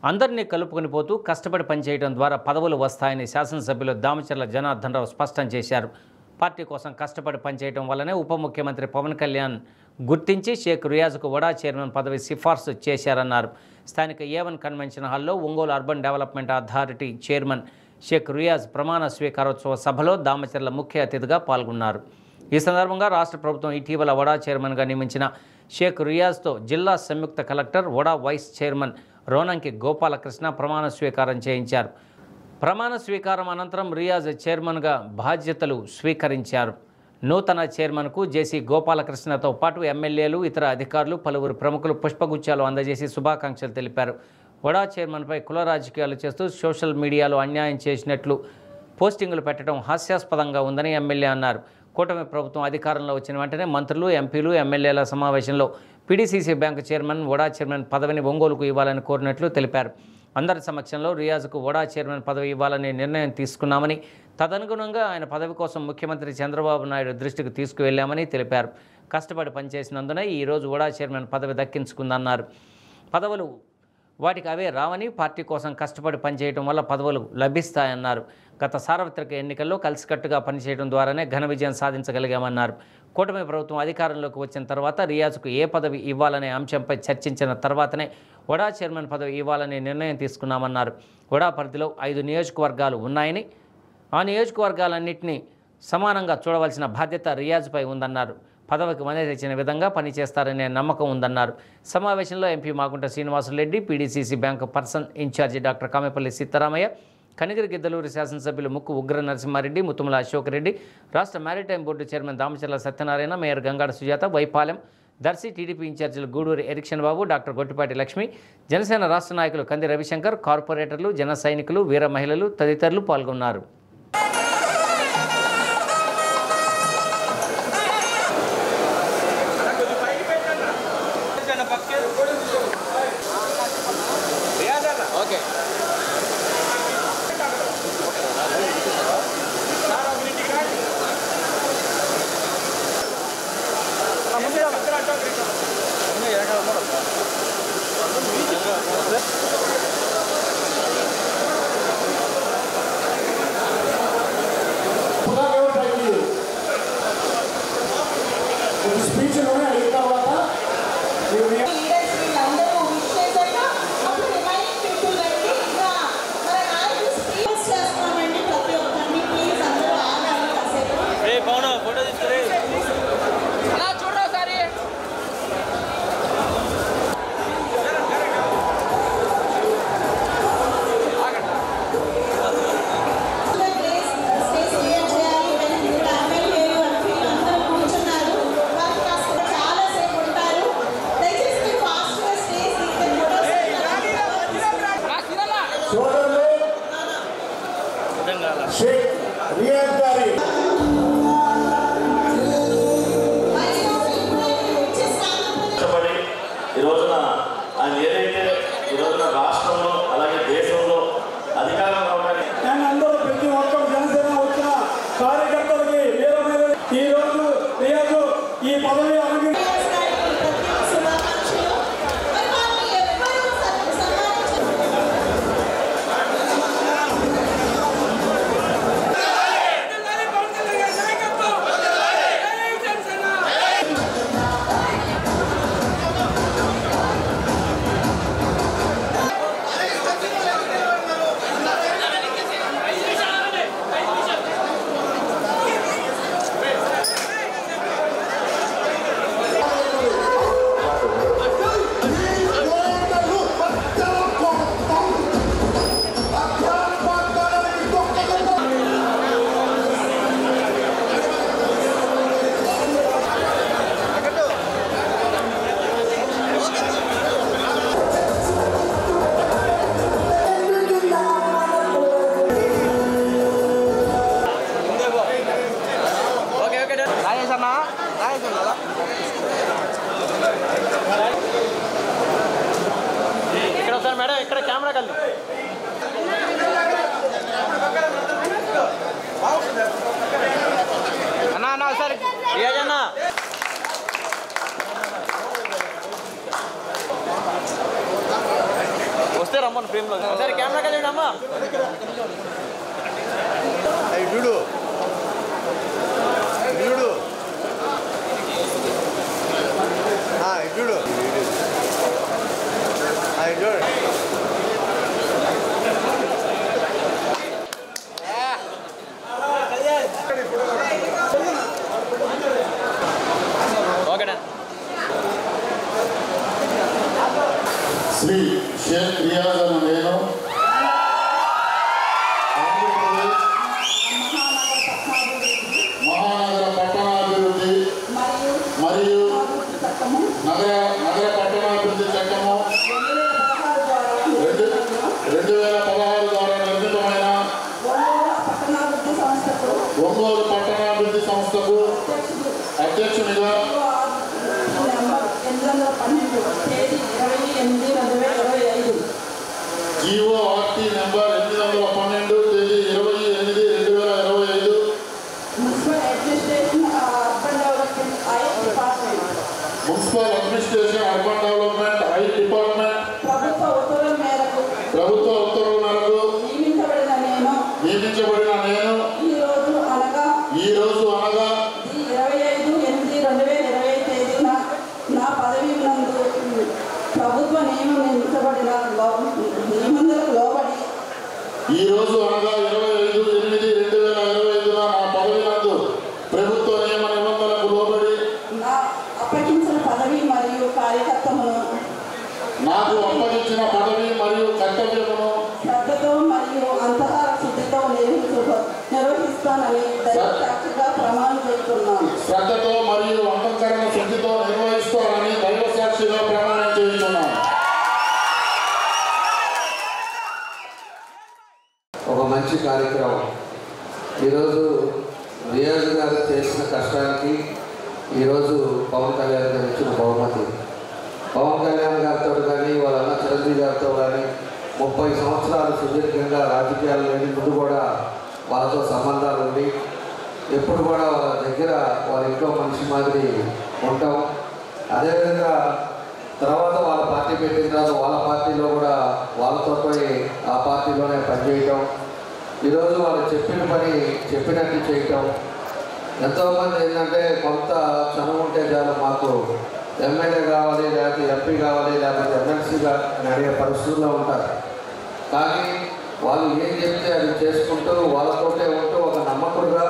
అందరినీ కలుపుకొని పోతూ కష్టపడి పనిచేయడం ద్వారా పదవులు వస్తాయని శాసనసభ్యులు దామచర్ల జనార్దన్ రావు స్పష్టం చేశారు. పార్టీ కోసం కష్టపడి పనిచేయడం వల్లనే ఉప ముఖ్యమంత్రి పవన్ కళ్యాణ్ గుర్తించి షేక్ రియాజ్కు వడా చైర్మన్ పదవి సిఫార్సు చేశారన్నారు. స్థానిక A1 కన్వెన్షన్ హాల్లో Ongole urban development authority chairman Sheikh Riaz ప్రమాణ స్వీకారోత్సవ సభలో దామచర్ల ముఖ్య అతిథిగా పాల్గొన్నారు. ఈ సందర్భంగా రాష్ట్ర ప్రభుత్వం ఇటీవల వడా చైర్మన్గా నియమించిన షేక్ రియాజ్తో జిల్లా సంయుక్త కలెక్టర్ వడా వైస్ చైర్మన్ రోనంకి గోపాలకృష్ణ ప్రమాణ స్వీకారం చేయించారు. ప్రమాణ స్వీకారం అనంతరం రియాజ్ చైర్మన్గా బాధ్యతలు స్వీకరించారు. నూతన చైర్మన్కు జేసీ గోపాలకృష్ణతో పాటు ఎమ్మెల్యేలు, ఇతర అధికారులు, పలువురు ప్రముఖులు పుష్పగుచ్చాలు అందజేసి శుభాకాంక్షలు తెలిపారు. వడా చైర్మన్పై కుల రాజకీయాలు చేస్తూ సోషల్ మీడియాలో అన్యాయం చేసినట్లు పోస్టింగులు పెట్టడం హాస్యాస్పదంగా ఉందని ఎమ్మెల్యే అన్నారు. కూటమి ప్రభుత్వం అధికారంలో వచ్చిన వెంటనే మంత్రులు, ఎంపీలు, ఎమ్మెల్యేల సమావేశంలో PDCC bank chairman, vada chairman పదవిని ఒంగోలుకు ఇవ్వాలని కోరినట్లు తెలిపారు. అందరి సమక్షంలో రియాజ్కు వడా చైర్మన్ పదవి ఇవ్వాలని నిర్ణయం తీసుకున్నామని, తదనుగుణంగా ఆయన పదవి కోసం ముఖ్యమంత్రి చంద్రబాబు నాయుడు దృష్టికి తీసుకువెళ్లామని తెలిపారు. కష్టపడి పనిచేసినందున ఈరోజు వడా చైర్మన్ పదవి దక్కించుకుందన్నారు. పదవులు వాటికి అవే రావని, పార్టీ కోసం కష్టపడి పనిచేయడం వల్ల పదవులు లభిస్తాయన్నారు. గత సార్వత్రిక ఎన్నికల్లో కలిసికట్టుగా పనిచేయడం ద్వారానే ఘన విజయం సాధించగలిగామన్నారు. కూటమి ప్రభుత్వం అధికారంలోకి వచ్చిన తర్వాత రియాజ్కు ఏ పదవి ఇవ్వాలనే అంశంపై చర్చించిన తర్వాతనే వడా చైర్మన్ పదవి ఇవ్వాలనే నిర్ణయం తీసుకున్నామన్నారు. వడా పరిధిలో 5 నియోజకవర్గాలు ఉన్నాయని, ఆ నియోజకవర్గాలన్నింటినీ సమానంగా చూడవలసిన బాధ్యత రియాజ్పై ఉందన్నారు. పదవికి మనే తెచ్చిన విధంగా పనిచేస్తారనే నమ్మకం ఉందన్నారు. సమావేశంలో MP Magunta Srinivasulu Reddy, PDCC bank person incharge doctor Kamepalli Seetharamaiah, Kanigiri Giddalur శాసనసభ్యులు ముక్కు ఉగ్ర నరసింహారెడ్డి, ముత్తుముల అశోక్ రెడ్డి, రాష్ట్ర maritime board chairman Damacharla Satyanarayana, mayor Gangada Sujatha, Y Palem, Darsi TDP ఇన్ఛార్జీలు గూడూరి ఎరిక్షన్ బాబు, డాక్టర్ గొట్టిపాటి లక్ష్మి, జనసేన రాష్ట్ర నాయకులు కంది రవిశంకర్, కార్పొరేటర్లు, జన సైనికులు, వీర మహిళలు తదితరులు పాల్గొన్నారు. ఈ రోజున ఆయన ఏదైతే ఈ రోజున రాష్ట్రంలో అలాగే దేశంలో అధికారంలో అందరూ ప్రతి ఒక్క జనసేన వచ్చిన కార్యకర్తలకి ఈ రోజు రియాజు ఈ పదవి మేడం ఇక్కడ కెమెరా కలిసి అన్నా ఒకసారి రియాజన్నా వస్తే రమ్మను. శ్రీ షేక్ రియాజ్ అను నేను మహానగర పట్టణాభివృద్ధి మరియు నగర పట్టణాభివృద్ధి చట్టము 2016 ద్వారా నిర్మితమైన ఒంగోలు పట్టణాభివృద్ధి సంస్థకు అధ్యక్షునిగా GORT నెంబర్ 812 తేదీ 28/2025 municipal administration urban development I department ప్రభుత్వ ఉత్తర్వుల మేరకు నియమించబడిన నేను ఈ రోజు అనగా 25/8/2025 తేదీన నా పదవి నందు ప్రభుత్వ నియమములకు లోబడి ఈ రోజు అనగా 25/8/2025 నా పదవి నందు ప్రభుత్వ నియమములకు లోబడి అప్పగించిన పదవి మరియు కార్యకర్తమును నాకు అప్పగించిన పదవి మరియు కర్తవ్యమును శ్రద్ధతో మరియు అంతఃకరణ శుద్ధితో నిర్వహిస్తానని దైవసాక్షిగా ప్రమాణం చేస్తున్నాను. శ్రద్ధతో మరియు అంతఃకరణ శుద్ధితో నిర్వహిస్తానని దైవసాక్షిగా ప్రమాణం చేస్తున్నాను. ఒక మంచి కార్యక్రమం. ఈరోజు రియాజ్ గారు చేసిన కష్టానికి ఈరోజు పవన్ కళ్యాణ్ గారు ఇచ్చిన బహుమతి. పవన్ కళ్యాణ్ గారితో కానీ వాళ్ళ అన్న చిరంజీవి గారితో కానీ 30 సంవత్సరాలు సుదీర్ఘంగా రాజకీయాలు లేని ముందు కూడా వాళ్ళతో సంబంధాలు ఉండి ఎప్పుడు కూడా వాళ్ళ దగ్గర వాళ్ళ ఇంట్లో మనిషి మాదిరి ఉంటాం. అదేవిధంగా తర్వాత వాళ్ళ పార్టీ పెట్టిన తర్వాత వాళ్ళ పార్టీలో కూడా వాళ్ళతో పోయి ఆ పార్టీలోనే పనిచేయటం, ఈరోజు వాళ్ళు చెప్పిన పని చెప్పినట్టు చేయటం. ఎంతోమంది ఏంటంటే కొంత చనువు ఉంటే చాలు మాకు ఎమ్మెల్యే కావాలి, లేకపోతే ఎంపీ కావాలి, లేకపోతే ఎమ్మెల్సీగా అడిగే పరిస్థితుల్లో ఉంటారు. కానీ వాళ్ళు ఏం చెప్తే అది చేసుకుంటూ వాళ్ళతోటే ఉంటూ ఒక నమ్మకుడుగా,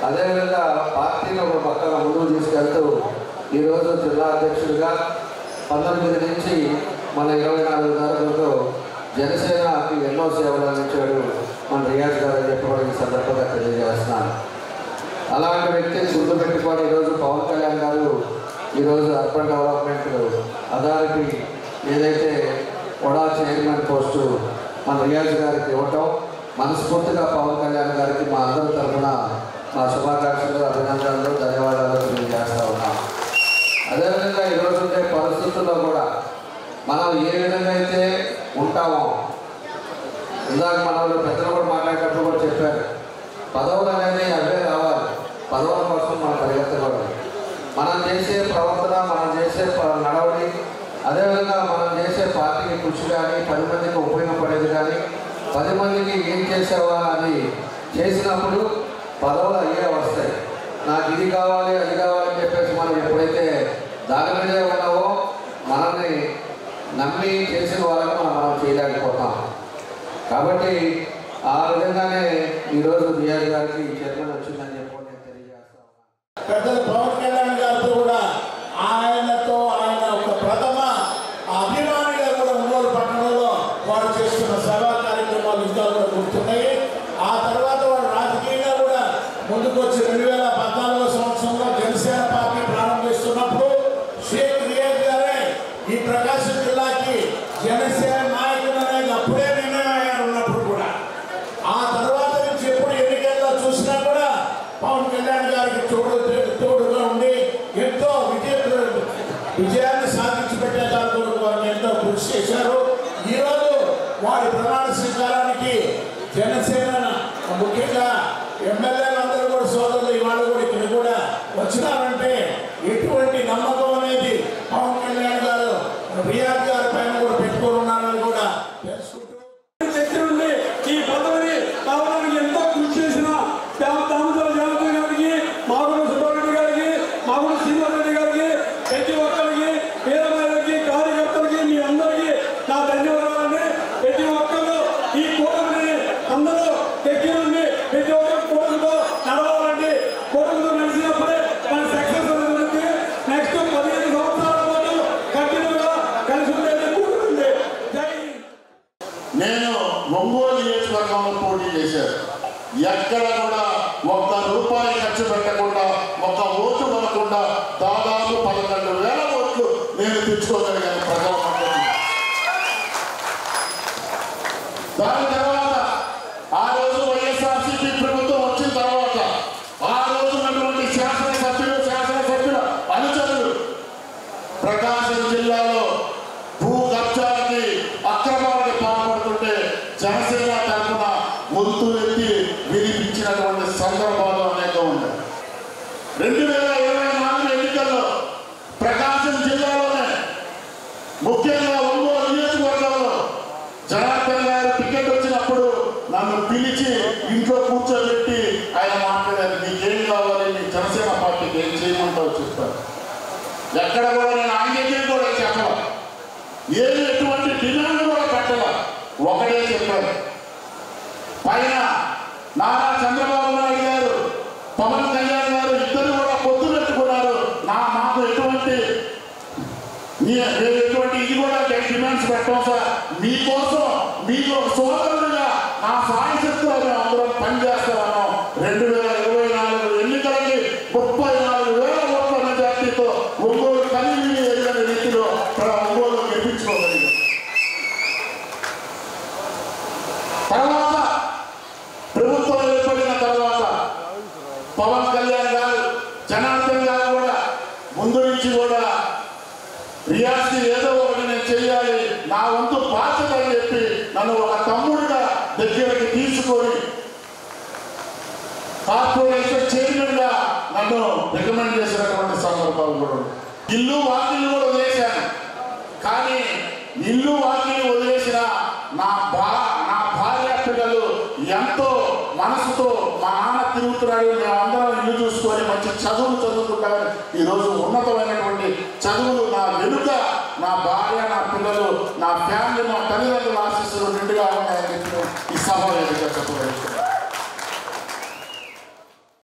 అదేవిధంగా పార్టీని ఒక పక్కన ముందుకు తీసుకెళ్తూ ఈరోజు జిల్లా అధ్యక్షుడిగా 19 నుంచి మన 24 వరకు జనసేనకి ఎన్నో సేవలు అందించాడు మన రియాజ్ గారు అని చెప్పి కూడా ఈ సందర్భంగా తెలియజేస్తున్నాను. అలాంటి వ్యక్తిని గుర్తుపెట్టుకొని ఈరోజు పవన్ కళ్యాణ్ గారు ఈరోజు అర్బన్ డెవలప్మెంట్ అథారిటీ ఏదైతే కూడా చైర్మన్ పోస్టు మన రియాజ్ గారికి ఇవ్వటం మనస్ఫూర్తిగా పవన్ కళ్యాణ్ గారికి మా అందరి తరఫున మా శుభాకాంక్షలు, అభినందనలు, ధన్యవాదాలు తెలియజేస్తూ ఉన్నాం. అదేవిధంగా ఈరోజు ఉండే పరిస్థితుల్లో కూడా మనం ఏ విధంగా అయితే ఉంటామో, ఇందాక మన పెద్దలు కూడా మాట్లాడేటప్పుడు కూడా చెప్పారు, పదవులు అనేది అవే రావాలి, పదవుల కోసం మనం పరిగెత్తకూడదు. మనం చేసే ప్రవర్తన, మనం చేసే నడవడి, అదేవిధంగా మనం చేసే పార్టీకి కృషి కానీ 10 మందికి ఉపయోగపడేది కానీ 10 మందికి ఏం చేసేవా అని చేసినప్పుడు పదవులు అయ్యే వస్తాయి. నాకు ఇది కావాలి, అది కావాలని చెప్పేసి మనం ఎప్పుడైతే దాని మీదే ఉన్నావో మనల్ని నమ్మి చేసిన వాళ్ళని మనం చేయలేకపోతాం. కాబట్టి ఆ విధంగానే ఈరోజు రియాజ్ గారికి చైర్మన్ వచ్చిందని చెప్పి నేను తెలియజేస్తాను. పెద్దలు పవన్ కళ్యాణ్ గారితో కూడా ఆయనతో ఆయన ఒక ప్రథమ అభిమానిగా కూడా ఒంగోలు పట్టణంలో వారు చేస్తున్న సేవా కార్యక్రమాలు ఇంకా కూడా గుర్తున్నాయి. ఆ తర్వాత వారు రాజకీయంగా కూడా ముందుకు వచ్చి 2014 సంవత్సరంలో జనసేన పార్టీ ప్రారంభిస్తున్నప్పుడు షేక్ రియాజ్ గారే ఈ ప్రకాశం జిల్లాకి జనసేన నాయకుడు అనేది అప్పుడే నిర్ణయం అయ్యారు ఉన్నప్పుడు కూడా. ఆ తర్వాత నుంచి ఎప్పుడు ఎన్నికల్లో చూసినా కూడా పవన్ కళ్యాణ్ గారికి తోడుగా ఉండి ఎంతో విజయాన్ని సాధించి పెట్టేదానికి వారిని ఎంతో కృషి చేశారు. ఈరోజు వారి ప్రమాణ స్వీకారానికి జనసేన ముఖ్యంగా ఎమ్మెల్యేలందరూ కూడా సోదరులు ఇవాళ కూడా ఇక్కడ కూడా వచ్చినారంటే ఎటువంటి నమ్మకం అనేది పవన్ కళ్యాణ్ గారు రియాజ్ గారి పైన కూడా పెట్టుకొని ఉన్నారని కూడా తెలుసుకుంటున్నారు. నేను ఒంగోలు నియోజకవర్గంలో పోటీ చేశాను. ఎక్కడ కూడా ఒక్క రూపాయి ఖర్చు పెట్టకుండా, ఒక్క ఓటు కొనకుండా దాదాపు 11,000 ఓట్లు నేను తెచ్చుకోగలిగాను ప్రజల మద్దతు. దాని తర్వాత ఆ రోజు వైఎస్ఆర్సీపీ ప్రభుత్వం వచ్చిన తర్వాత ఆ రోజు ఉన్నటువంటి శాసనసభ్యుల అనుచరులు ప్రకాశం జిల్లాలో భూ కబ్జాలకి అక్రమాలకి పాల్పడుతుంటే జనసేన తరఫున గొంతు ఎత్తి వినిపించినటువంటి సందర్భాలు అనేకం ఉన్నాయి. 2024 ఎన్నికల్లో ప్రకాశం జిల్లాలోనే ముఖ్యంగా ఒంగోలు నియోజకవర్గంలో జనార్దన్ గారు టికెట్ వచ్చినప్పుడు నన్ను పిలిచి ఇంట్లో కూర్చోబెట్టి ఆయన మాట్లాడారు, నీకేం కావాలి, నీ జనసేన పార్టీకి ఏం చేయమంటావు చెప్తారు. ఎక్కడ కూడా నేను ఆయనకి కూడా చెప్పాలి, ఏమి ఎటువంటి డిమాండ్ కూడా పెట్టాల, ఒకటే చెప్పారు. పైన నారా చంద్రబాబు నాయుడు గారు, పవన్ కళ్యాణ్ గారు ఇద్దరు కూడా పొత్తు పెట్టుకున్నారు. మాకు ఎటువంటి ఇది కూడా డిమాండ్స్ పెట్టాం సార్, మీకోసం మీకు సోదరులుగా నా సాయశక్తులు మేము అందరం పనిచేస్తామన్నాం. 2024 ఎన్నికలకి 34,000 ఓట్ల మెజార్టీతో ఒంగోలు కలిగి ఎదిగిన రీతిలో ఒంగోలు గెలిపించుకోగలిగాం. తర్వాత ప్రభుత్వం ఏర్పడిన తర్వాత పవన్ కళ్యాణ్ గారు, జనార్దన్ గారు కూడా ముందు నుంచి కూడా రియాజ్కి ఏదో ఒకటి నేను చెయ్యాలి, నా వంతు బాధ్యత అని చెప్పి నన్ను ఒక తమ్ముడిగా దగ్గరికి తీసుకొని కార్పొరేషన్ చైర్మన్ గా నన్ను రికమెండ్ చేసినటువంటి సందర్భాలు కూడా. ఇల్లు వాకిలు కూడా వదిలేశాను, కానీ ఇల్లు వాకిలు వదిలేసిన నా భార్య పిల్లలు ఎంతో మనసుతో మా నాన్న తిరుగుతున్నాడు, మేమందరం ఇల్లు చూసుకొని మంచి చదువులు చదువుకుంటామని ఈరోజు ఉన్నతమైన